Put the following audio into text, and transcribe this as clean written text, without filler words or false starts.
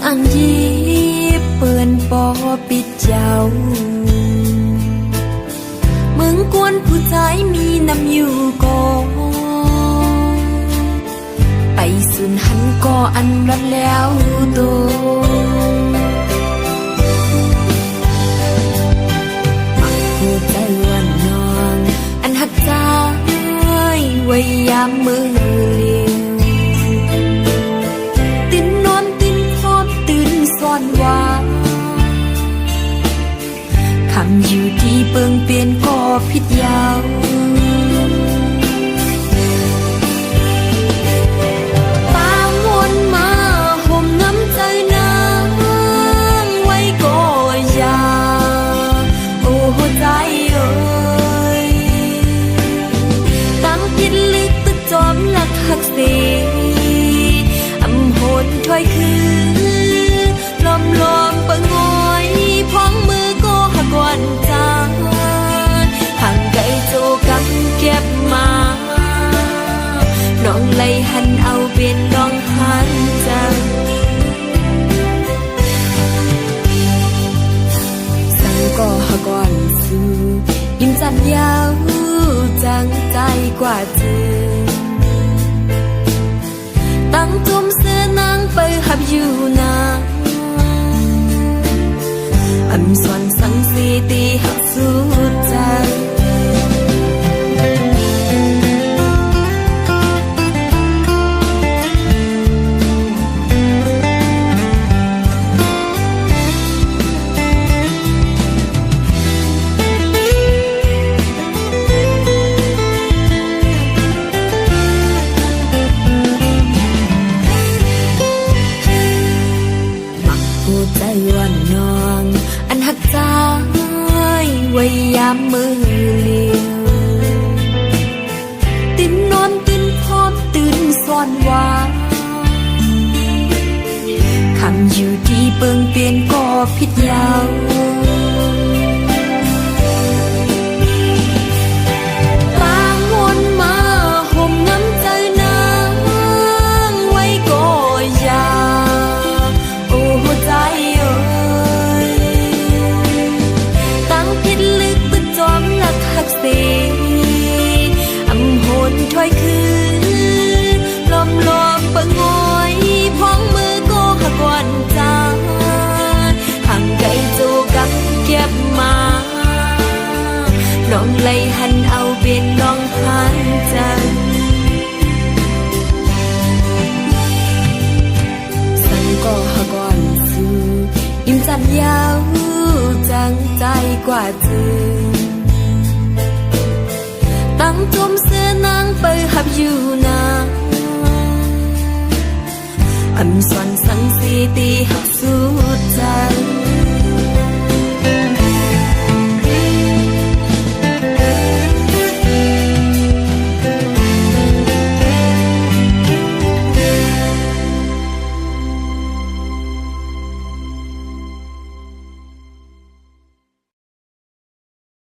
อันยีเปื่อนปอปิดเจ้าเมืองกวนผู้ชายมีน้ำอยู่ก่อไปสุนหันก่ออันรัดแล้วโตมักหัวใจวันนองอันหักใจไว้ยามมือเลี้ยวคำอยู่ที่เปิงเปลี่ยนก็ผิดยาวปางวนมาห่มน้ำใจนางไว้ก็ยาโอ้ใจเอ้ยตั้งคิดลึกตึกจอมหลักหักเสีอำโหดถอยคือลมลมเปิงงอยพ้องมือก็หักวันจางห่างไกลโจกันเก็บมาน้องไล่หันเอาเป็นน้องหันจังสั่งก็หักวันสู้ยิ้มจันยาวจังใจกว่าเธอตั้งจุ่มเสื้อนางไปหับอยู่นาอันส่วนสังสีตีหักสุดใจมักผู้ใจวันนองอันหักใจไว้ยามมือเลี้ยวตื่นนอนตื่นพร้อมตื่นซ่อนวางคำอยู่ที่เปิงเปลี่ยนก็ผิดยาวปางวนมาห่มน้ำใจนางไว้ก็ยาโอ้ใจเอ้ยตั้งคิดลึกตึกจอมหลักหักเสีอำโหดถอยคือลมลมเปิงงอยพ้องมือก็หักวันจางห่างไกลโจกับเก็บมาน้องไล่หันเอาเป็นน้องหันจังสั่งก็หักวันสู้ยิ้มจันยาวจังใจกว่าเธอตั้งจุ่มเสื้อนางไปหับอยู่นาอันส่วนสังสีตีหักสุดใจ